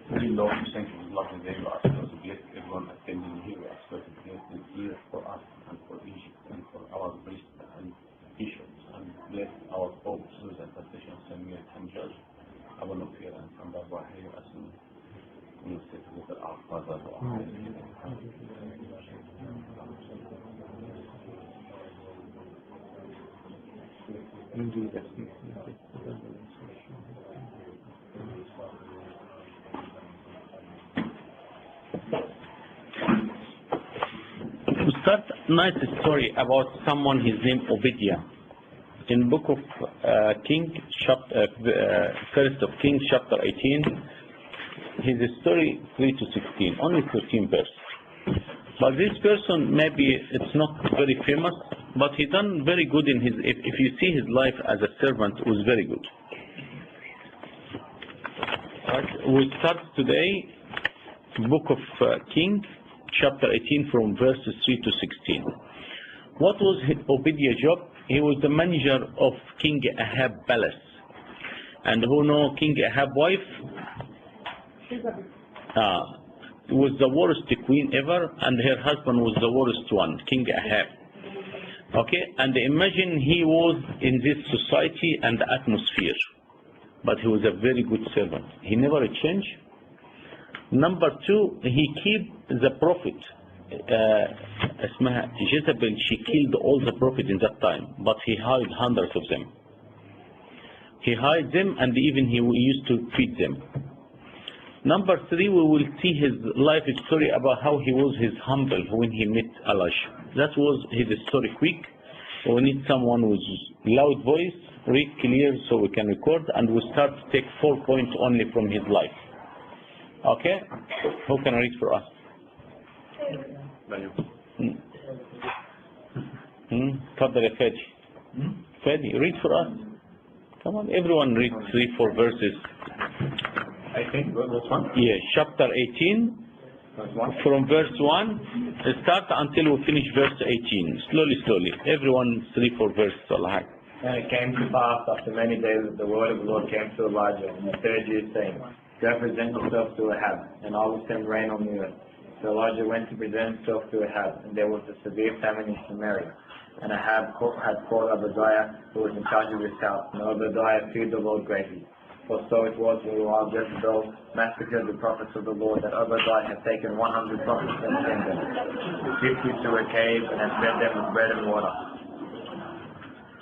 Very low percentage of love and value are supposed to bless everyone attending here. We are supposed to bless this year for us and for Egypt and for our priests and bishops and bless our popes, Susan, Patrician, Samuel, and Judge, Abu Nufir, and Samba Bahir, as we say together, our Father, To start, nice story about someone, his name Aubedia. In book of First of Kings, chapter 18, his story 3 to 16, only 13 verses. But this person, maybe it's not very famous, but he done very good in his. If you see his life as a servant, it was very good. Right. We start today, book of King, chapter 18, from verses 3 to 16. What was Obediah's job? He was the manager of King Ahab's palace. And who know King Ahab's wife? Was the worst queen ever, and her husband was the worst one, King Ahab. Okay, and imagine he was in this society and atmosphere, but he was a very good servant. He never changed. Number two, he kept the prophet. Jezebel, she killed all the prophet in that time, but he hid hundreds of them. He hid them, and even he used to feed them. Number three, we will see his life story about how he was his humble when he met Elijah. That was his story quick. We need someone with loud voice, read clear so we can record, and we start to take 4 points only from his life. Okay? Who can read for us? Father Fadi. Fadi, read for us. Come on, everyone read 3-4 verses. I think verse 1? Yeah, chapter 18, from verse 1, start until we finish verse 18. Slowly. Everyone 3-4 verses. Allah. And it came to pass after many days that the word of the Lord came to Elijah in the 3rd year, saying, Go present yourself to Ahab, and I will send rain on the earth. So Elijah went to present himself to Ahab, and there was a severe famine in Samaria. And Ahab had called Aubedia, who was in charge of his house, and Aubedia feared the Lord greatly. For so it was while Jezebel massacred the prophets of the Lord that Aubedia had taken 100 prophets and sent them, 50 to a cave, and had fed them with bread and water.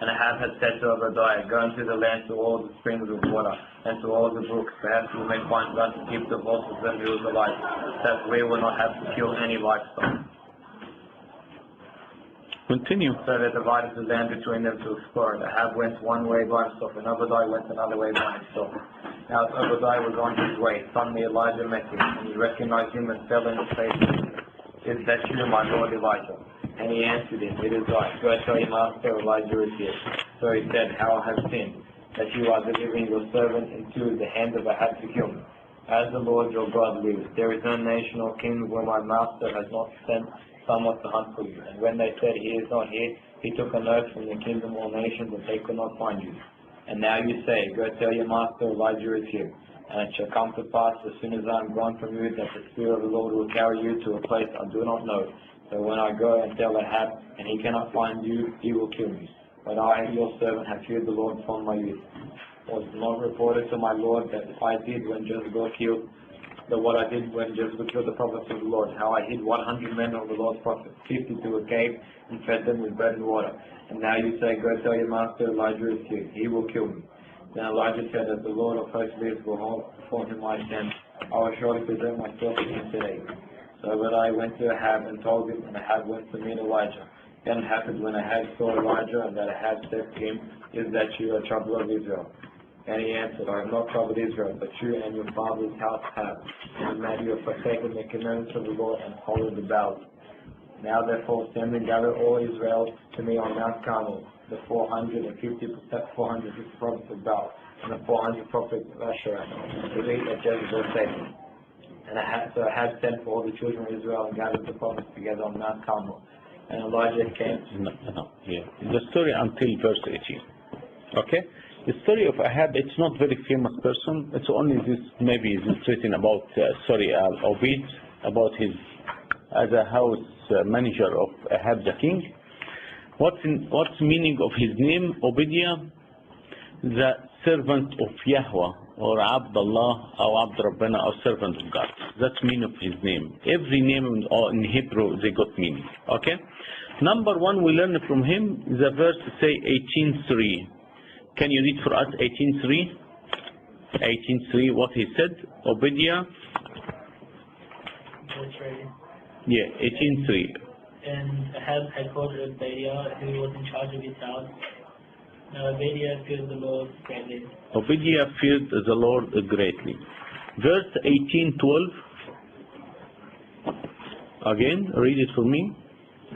And Ahab had said to Aubedia, Go into the land to all the springs of water, and to all the brooks. Perhaps we may find one to keep the horses and mules alive, that we will not have to kill any livestock. Continue. So they divided the land between them to explore it. Ahab went one way by himself, and Aubedia went another way by himself. Now as Aubedia was on his way, suddenly Elijah met him, and he recognized him and fell in his face. Is that you, my Lord Elijah? And he answered him, It is I. Go tell your master, Elijah is here. So he said, How I have sinned, that you are delivering your servant into the hand of Ahab to kill me. As the Lord your God lives, there is no nation or king where my master has not sent someone to hunt for you. And when they said, He is not here, he took an oath from the kingdom or nations that they could not find you. And now you say, Go tell your master, Elijah is here. And it shall come to pass, as soon as I am gone from you, that the Spirit of the Lord will carry you to a place I do not know. So when I go and tell Ahab, and he cannot find you, he will kill me. But I, your servant, have feared the Lord from my youth. Was not reported to my Lord that I did when Jezebel killed, what I did when Jezebel killed the prophets of the Lord, how I hid 100 men of the Lord's prophets, 50 to a cave, and fed them with bread and water. And now you say, Go tell your master, Elijah is here. He will kill me. Then Elijah said, As the Lord of hosts lives, before him I stand, I will surely present myself to him today. So but I went to Ahab and told him, and Ahab went to meet Elijah. Then it happened when Ahab saw Elijah, that Ahab said to him, Is that you, a troubler of Israel? And he answered, I have not troubled Israel, but you and your father's house have, and that you have forsaken the commandments of the Lord and followed the Baals. Now therefore send and gather all Israel to me on Mount Carmel, the 450 prophets of Baal, and the 400 prophets of Asherah, to eat at Jezebel's table. And so Ahab sent for all the children of Israel and gathered the prophets together on Mount Carmel. And Elijah came. The story until verse 18. Okay? The story of Ahab, it's not very famous person. It's only this, maybe this written about, Obed, about his, as a house manager of Ahab the king. What's meaning of his name? Aubedia, the servant of Yahweh, or Abdullah, or Abd Rabbana, or servant of God. That's meaning of his name. Every name in Hebrew, they got meaning. Okay? Number one, we learn from him, the verse say 18:3. Can you read for us 18:3? 18:3, what he said? Aubedia. Yeah, 18:3. And Ahab had called Aubedia, who was in charge of his house. Now Aubedia feared the Lord greatly. Aubedia feared the Lord greatly. Verse 18:12. Again, read it for me.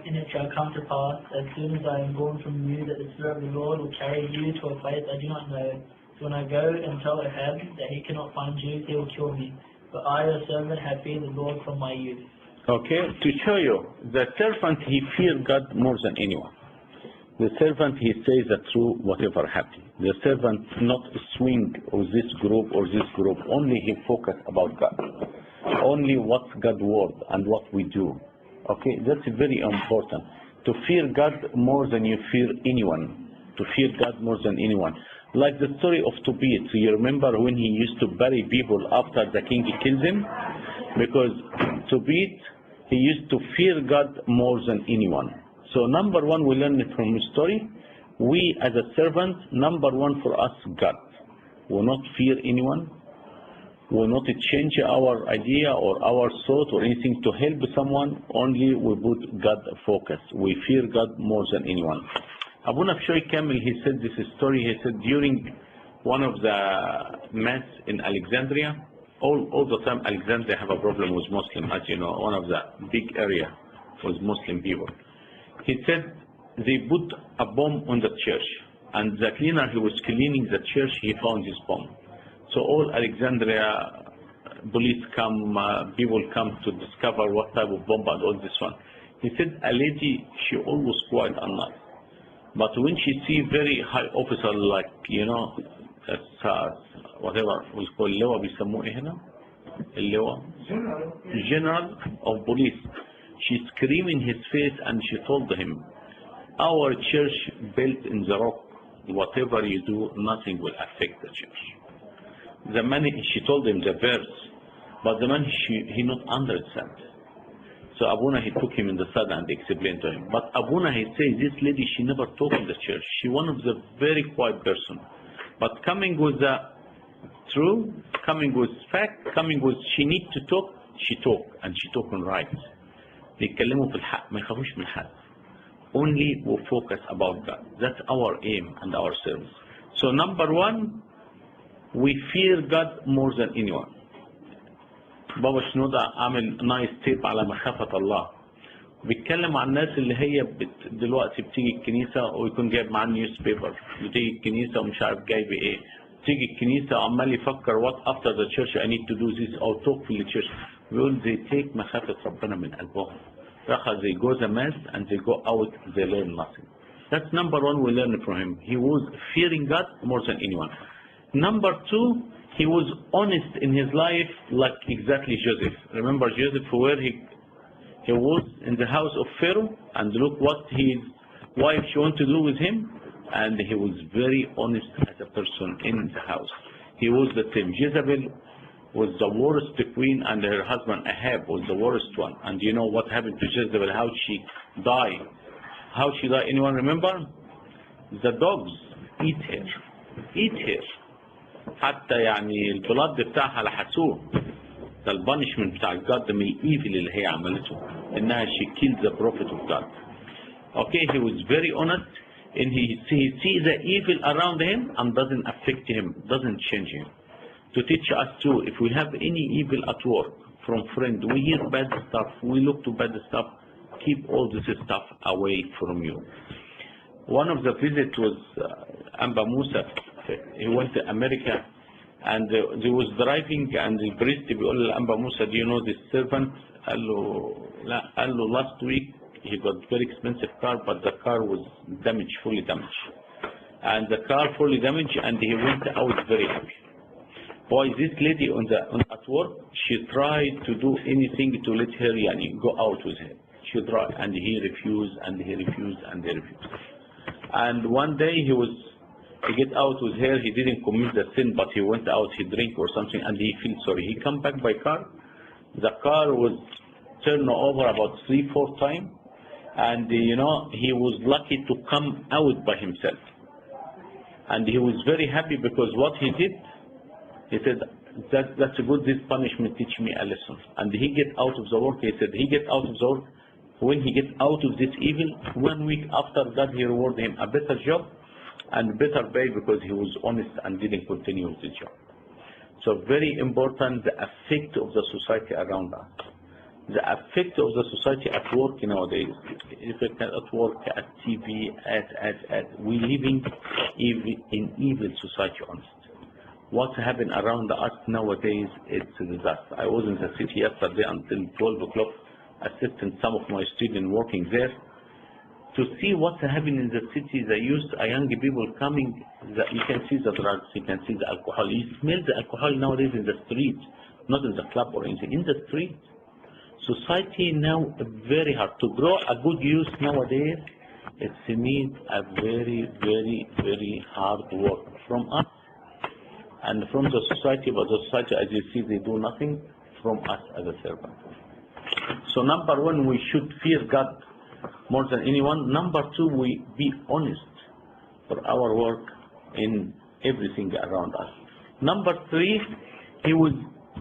And it shall come to pass, as soon as I am gone from you, that the Spirit of the Lord will carry you to a place I do not know. So when I go and tell Ahab that he cannot find you, he will kill me. But I, your servant, have feared the Lord from my youth. Okay, to show you, the servant, he feared God more than anyone. The servant, he says the truth, whatever happens. The servant not swing of this group or this group, only he focus about God. Only what's God's word and what we do. Okay, that's very important. To fear God more than you fear anyone. To fear God more than anyone. Like the story of Tobit. So you remember when he used to bury people after the king killed them? Because Tobit, he used to fear God more than anyone. So number one, we learn it from his story. We as a servant, number one for us, God. We will not fear anyone. We will not change our idea or our thought or anything to help someone. Only we put God focus. We fear God more than anyone. Abu Nafshoy Kamil, he said this story. He said during one of the mass in Alexandria, all the time Alexandria have a problem with Muslim, as you know, one of the big area was Muslim people. He said they put a bomb on the church, and the cleaner who was cleaning the church, he found this bomb. So all Alexandria police come, people come to discover what type of bomb and all this one. He said a lady, she always quiet and nice. But when she see very high officer like, you know, whatever we call اللواء بيسموه إيه هنا؟ اللواء general of police, she screamed in his face and she told him, our church built in the rock, whatever you do, nothing will affect the church. The man, she told him the verse, but the man, he not understand. So Abuna, he took him in the side and explained to him. But Abuna, he says, this lady, she never talked in the church. She one of the very quiet person. But coming with the truth, coming with fact, coming with she need to talk, she talk, and she talk on right. بيتكلموا في الحق, ما يخافوش من حد. Only we focus about God. That's our aim and our service. So number one, we fear God more than anyone. بابا شنودة عامل نايس تيب على مخافة الله. بيتكلم عن الناس اللي هي دلوقتي بتيجي الكنيسة ويكون جايب معاه نيوز بيبر. بتيجي الكنيسة ومش عارف جايب ايه. بتيجي الكنيسة وعمال يفكر what after the church I need to do this or talk في the church. بيقول they take مخافة ربنا من قلبهم. They go the mass and they go out, they learn nothing. That's number one we learn from him. He was fearing God more than anyone. Number two, he was honest in his life like exactly Joseph. Remember Joseph where he was in the house of Pharaoh and look what his wife she wanted to do with him, and he was very honest as a person in the house. He was the same. Jezebel was the worst queen and her husband Ahab was the worst one. And you know what happened to Jezebel, how she died. How she died, anyone remember? The dogs eat her. حتى يعني البلاد بتاعها لحسوه. ده البانشمنت بتاع God من evil اللي هي عملته. إنها she killed the prophet of God. Okay, he was very honest and he see the evil around him and doesn't affect him, doesn't change him. To teach us too, if we have any evil at work from friend, we hear bad stuff, we look to bad stuff, keep all this stuff away from you. One of the visits was Amba Musa. He went to America and they was driving and the priest بيقول لأنبا موسى, do you know this servant? قال له last week he got very expensive car but the car was damaged, fully damaged. and the car fully damaged, and he went out very happy. Boy, this lady at work, she tried to do anything to let her go out with her. She tried, and he refused, and he refused, and he refused. And one day he get out with her. He didn't commit the sin, but he went out, he drank or something, and he feels sorry. He come back by car. The car was turned over about 3-4 times, and he was lucky to come out by himself. And he was very happy because what he did, he said, that's good, this punishment teach me a lesson. And he get out of the work. He said he get out of the work. When he get out of this evil, 1 week after that, he rewarded him a better job and better pay because he was honest and didn't continue with the job. So very important, the effect of the society around us. The effect of the society at work nowadays, if it at work, at TV, we living in evil society, honest. What happened around us nowadays, it's a disaster. I was in the city yesterday until 12 o'clock, assisting some of my students working there, to see what's happening in the city. The youth, young people coming, you can see the drugs, you can see the alcohol. You smell the alcohol nowadays in the street, not in the club or anything, in the street. Society now very hard. To grow a good youth nowadays, it's need a very, very, very hard work from us and from the society, but the society, as you see, they do nothing from us as a servant. So number one, we should fear God more than anyone. Number two, we be honest for our work in everything around us. Number three, he was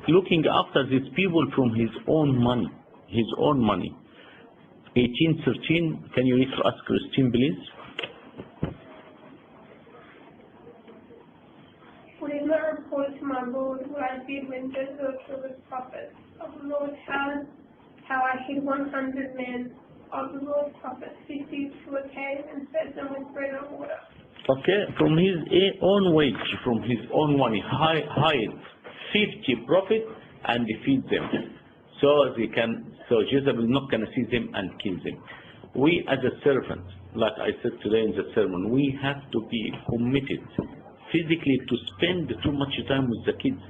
looking after these people from his own money. 18:13, can you read for us, Christine, please? What is my report to my Lord, what I did when Joseph killed his prophets? Of the Lord, how I hid 100 men of the Lord's prophets, 50 to a cave, and fed them with bread and water. Okay, from his own wage, from his own money, hide 50 prophets and feed them. So Jezebel is not going to see them and kill them. We as a servant, like I said today in the sermon, we have to be committed physically to spend too much time with the kids.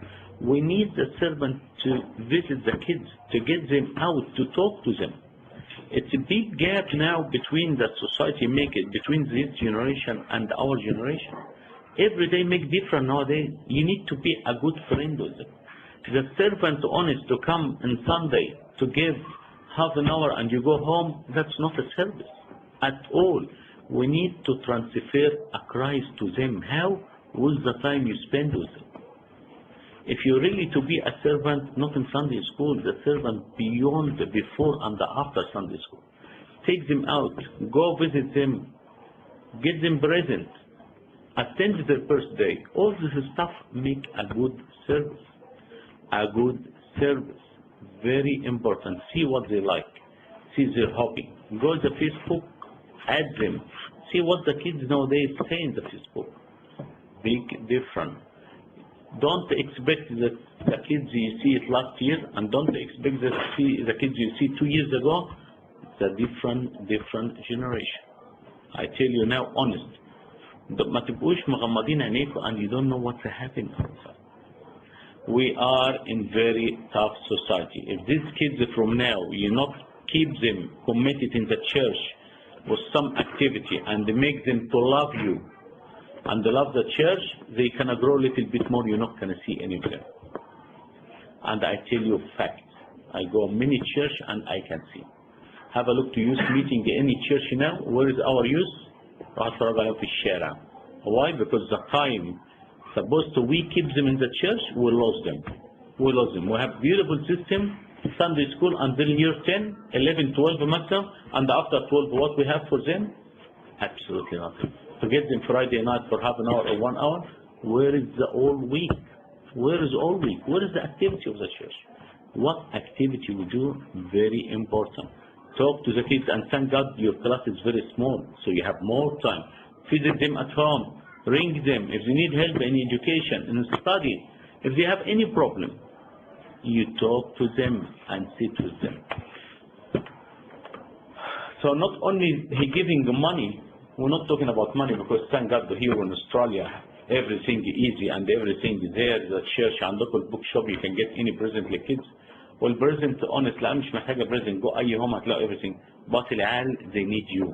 We need the servant to visit the kids, to get them out, to talk to them. It's a big gap now between the society between this generation and our generation. Every day make different nowadays. You need to be a good friend with them. The servant honest to come on Sunday to give half an hour and you go home, that's not a service at all. We need to transfer a Christ to them. How? With the time you spend with them. If you're really to be a servant, not in Sunday school, the servant beyond, before and after Sunday school. Take them out, go visit them, get them present, attend their birthday. All this stuff make a good service. A good service. Very important. See what they like. See their hobby. Go to Facebook, add them. See what the kids nowadays say in the Facebook. Big difference. Don't expect that the kids you see it last year, and don't expect that the kids you see 2 years ago. It's a different generation. I tell you now, honest. ما تبقوش مغمضين عينيكم and you don't know what's happening outside. We are in very tough society. If these kids from now, you not keep them committed in the church with some activity and make them to love you and love the church, they can grow a little bit more. You're not going to see any better. And I tell you fact. I go many church and I can see. Have a look to youth meeting any church now. Where is our youth? Why? Because the time supposed to we keep them in the church, we lose them. We have beautiful system, Sunday school until year 10, 11, 12 maximum, and after 12 what we have for them? Absolutely nothing. To get them Friday night for half an hour or 1 hour, where is the all week? Where is all week? Where is the activity of the church? What activity we do? Very important. Talk to the kids, and thank God your class is very small, so you have more time. Visit them at home. Ring them if they need help in education, in study. If they have any problem, you talk to them and sit with them. So not only he giving the money We're not talking about money, because thank God here in Australia, everything is easy and everything is there. The church and local bookshop, you can get any present للkids. والpresent honestly أنا مش محتاجة present. Go أي home هتلاقي everything. But العيال they need you.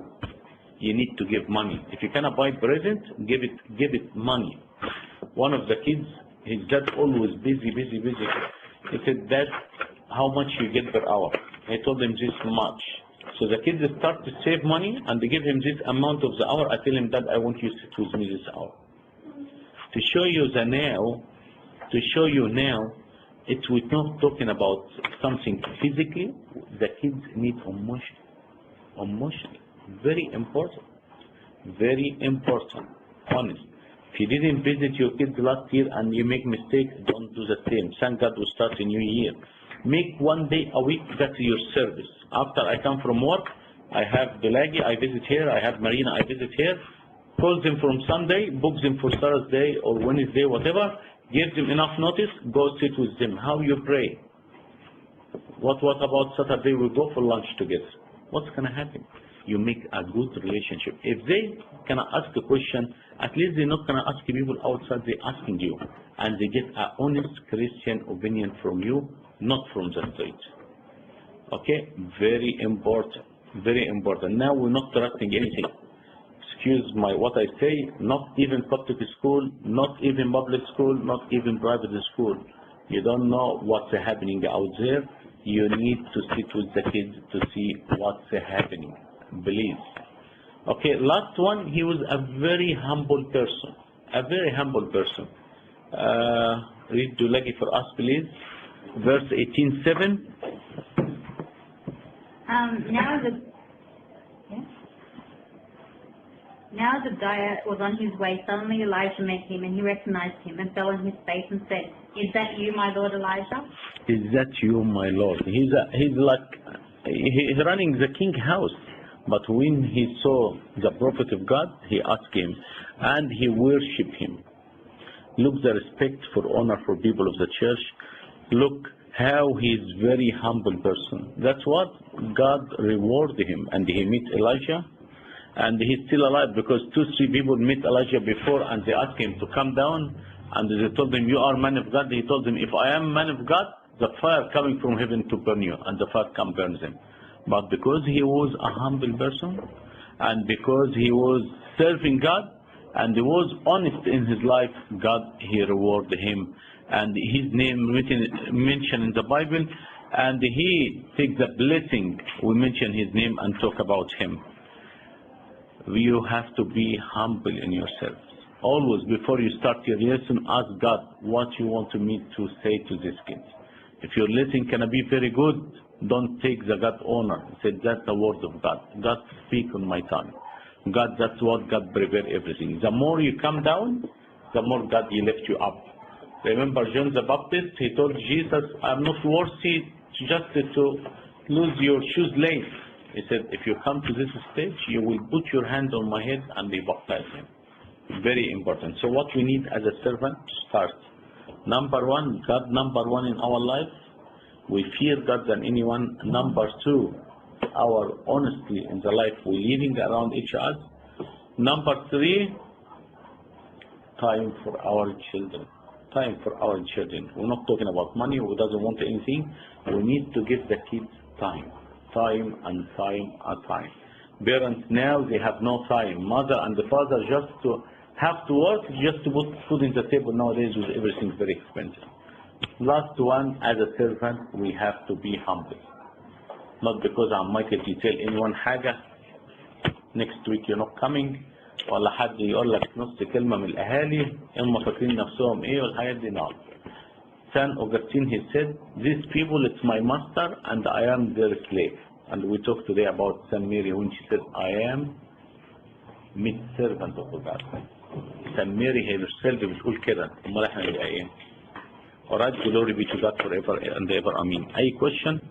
You need to give money. If you cannot buy present, give it money. One of the kids, his dad always busy. He said, Dad, how much you get per hour? I told him this much. So the kids start to save money and they give him this amount of the hour. I tell him, Dad, I want you to sit with me this hour. To show you now, we're not talking about something physically. The kids need emotion. Very important. Honest. If you didn't visit your kids last year and you make mistakes, don't do the same. Thank God we start a new year. Make one day a week, that's your service. After I come from work, I have Delagi, I visit here. I have Marina, I visit here. Call them from Sunday, book them for Thursday or Wednesday, whatever. Give them enough notice, go sit with them. How you pray? What about Saturday? We go for lunch together. What's going to happen? You make a good relationship. If they can ask a question, at least they're not going to ask people outside, they're asking you. And they get an honest Christian opinion from you, not from the street. Okay? Very important. Now we're not trusting anything. Excuse what I say, not even public school, not even public school, not even private school. You don't know what's happening out there. You need to sit with the kids to see what's happening. Please. Okay, last one, he was a very humble person. Read Dulagi for us, please. Verse 18:7. Now as Obadiah was on his way, suddenly Elijah met him, and he recognized him and fell on his face and said, Is that you, my Lord Elijah? Is that you, my Lord? He's running the king house. But when he saw the prophet of God, he asked him, and he worshipped him. Look the respect for honor for people of the church. Look how he's very humble person. That's what God rewarded him. And he met Elijah. And he's still alive because 2-3 people met Elijah before and they asked him to come down. And they told him, you are man of God. He told them, if I am man of God, the fire coming from heaven to burn you. And the fire can burn them. But because he was a humble person, and because he was serving God, and he was honest in his life, God, he rewarded him. And his name mentioned in the Bible, and he takes the blessing. We mention his name and talk about him. You have to be humble in yourself. Always, before you start your lesson, ask God what you want me to say to this kid. If your lesson can be very good, don't take the God honor. Say, that's the word of God. God speak on my tongue. God, that's what God prepared everything. The more you come down, the more God he lift you up. Remember John the Baptist, he told Jesus, I'm not worthy just to lose your shoes lace. He said, if you come to this stage, you will put your hand on my head and be baptized him. Very important. So what we need as a servant, start. Number one, God number one in our life. We fear God than anyone. Number two, our honesty in the life we're living around each other. Number three, time for our children. We're not talking about money. Who doesn't want anything. We need to give the kids time. Time. Parents now, they have no time. Mother and the father just to have to work, just to put food in the table nowadays with everything very expensive. Last one, as a servant, we have to be humble. Not because I'm Michael to tell anyone حاجة, next week you're not coming, ولا حد يقول لك نص كلمة من الأهالي، هم فاكرين نفسهم إيه والحاجات دي. نعم. Saint Augustine, he said, these people, it's my master and I am their slave. And we talked today about Saint Mary when she said, I am mid servant of God. Saint Mary herself بتقول كده. أمال إحنا نبقى إيه؟ Alright, glory be to God forever and ever. Amen. Any question?